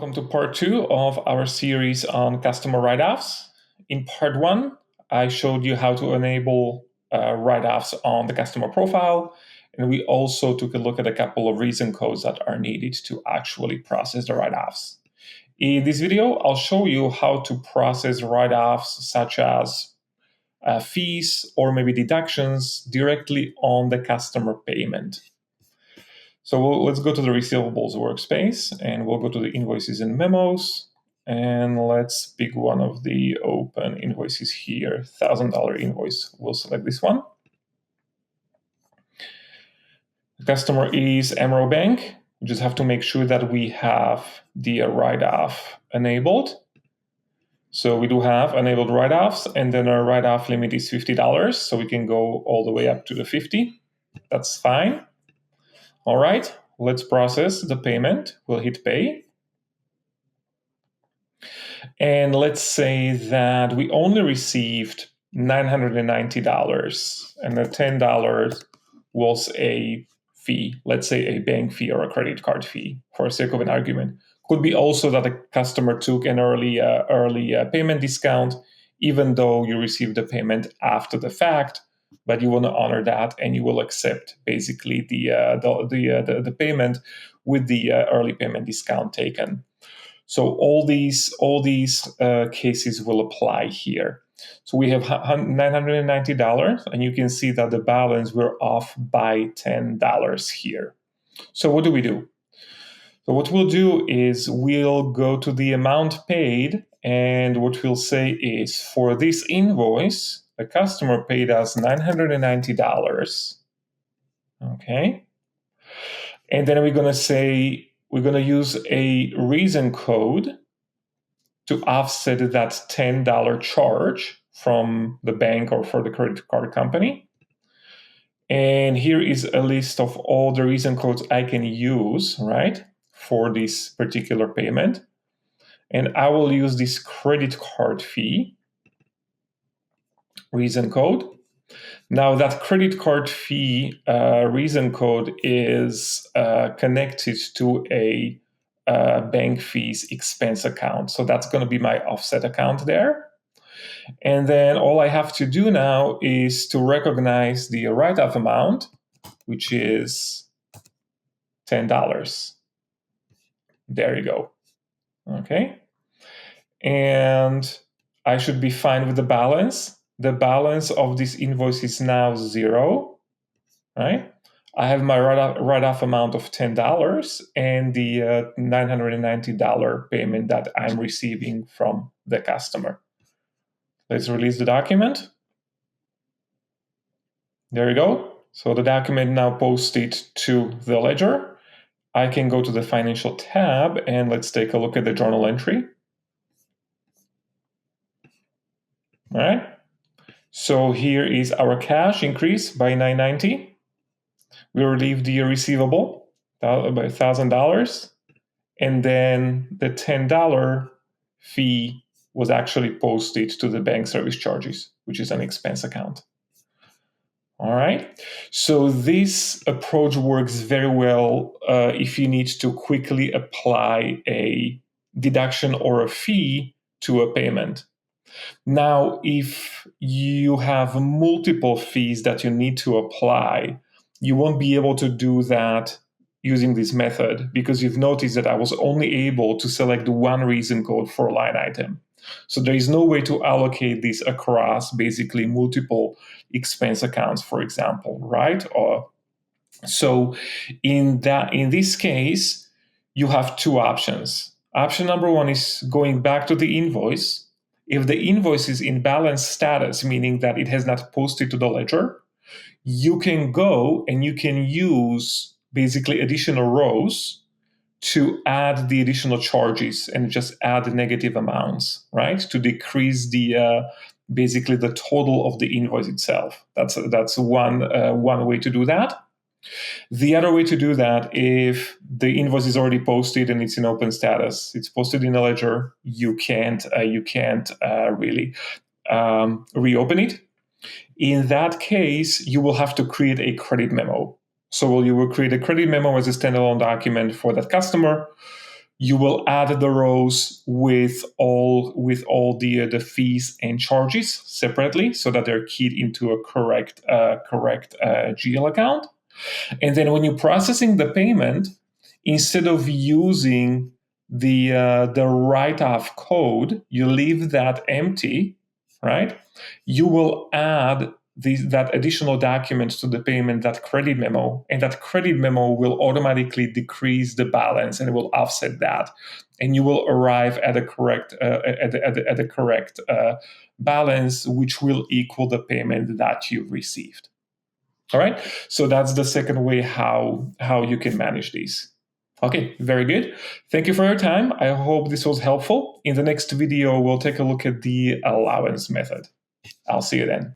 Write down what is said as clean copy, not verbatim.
Welcome to part 2 of our series on customer write-offs. In part 1, I showed you how to enable write-offs on the customer profile, and we also took a look at a couple of reason codes that are needed to actually process the write-offs. In this video, I'll show you how to process write-offs such as fees or maybe deductions directly on the customer payment. So let's go to the receivables workspace, and we'll go to the invoices and memos, and let's pick one of the open invoices here, $1,000 invoice. We'll select this one. The customer is Emerald Bank. We just have to make sure that we have the write-off enabled. So we do have enabled write-offs, and then our write-off limit is $50, so we can go all the way up to the 50. That's fine. All right, let's process the payment. We'll hit pay. And let's say that we only received $990 and the $10 was a fee, let's say a bank fee or a credit card fee for the sake of an argument. Could be also that the customer took an early payment discount, even though you received the payment after the fact, but you want to honor that and you will accept basically the payment with the early payment discount taken. So all these cases will apply here. So we have $990, and you can see that the balance, we're off by $10 here. So what do? So what we'll do is we'll go to the amount paid, and what we'll say is for this invoice, the customer paid us $990. Okay. And then we're going to say, we're going to use a reason code to offset that $10 charge from the bank or for the credit card company. And here is a list of all the reason codes I can use, right, for this particular payment. And I will use this credit card fee reason code. Now that credit card fee reason code is connected to a bank fees expense account. So that's going to be my offset account there. And then all I have to do now is to recognize the write-off amount, which is $10. There you go. Okay. And I should be fine with the balance. The balance of this invoice is now 0, right? I have my write-off amount of $10 and the $990 payment that I'm receiving from the customer. Let's release the document. There you go. So the document now posted to the ledger. I can go to the financial tab and let's take a look at the journal entry. All right. So here is our cash increase by $990. We relieved the receivable by $1,000. And then the $10 fee was actually posted to the bank service charges, which is an expense account. All right. So this approach works very well if you need to quickly apply a deduction or a fee to a payment. Now, if you have multiple fees that you need to apply, you won't be able to do that using this method because you've noticed that I was only able to select one reason code for a line item. So there is no way to allocate this across basically multiple expense accounts, for example, right? So in this case, you have two options. Option number one is going back to the invoice. If the invoice is in balance status, meaning that it has not posted to the ledger, you can go and you can use basically additional rows to add the additional charges and just add the negative amounts, right? To decrease the basically the total of the invoice itself. That's one way to do that. The other way to do that, if the invoice is already posted and it's in open status, it's posted in a ledger, you can't really reopen it. In that case, you will have to create a credit memo. So you will create a credit memo as a standalone document for that customer. you will add the rows with all the fees and charges separately, so that they're keyed into a correct GL account. And then when you're processing the payment, instead of using the write-off code, you leave that empty, right? You will add that additional documents to the payment, that credit memo, and that credit memo will automatically decrease the balance and it will offset that, and you will arrive at a correct balance, which will equal the payment that you received. All right, so that's the second way how you can manage these. Okay, very good. Thank you for your time. I hope this was helpful. In the next video, we'll take a look at the allowance method. I'll see you then.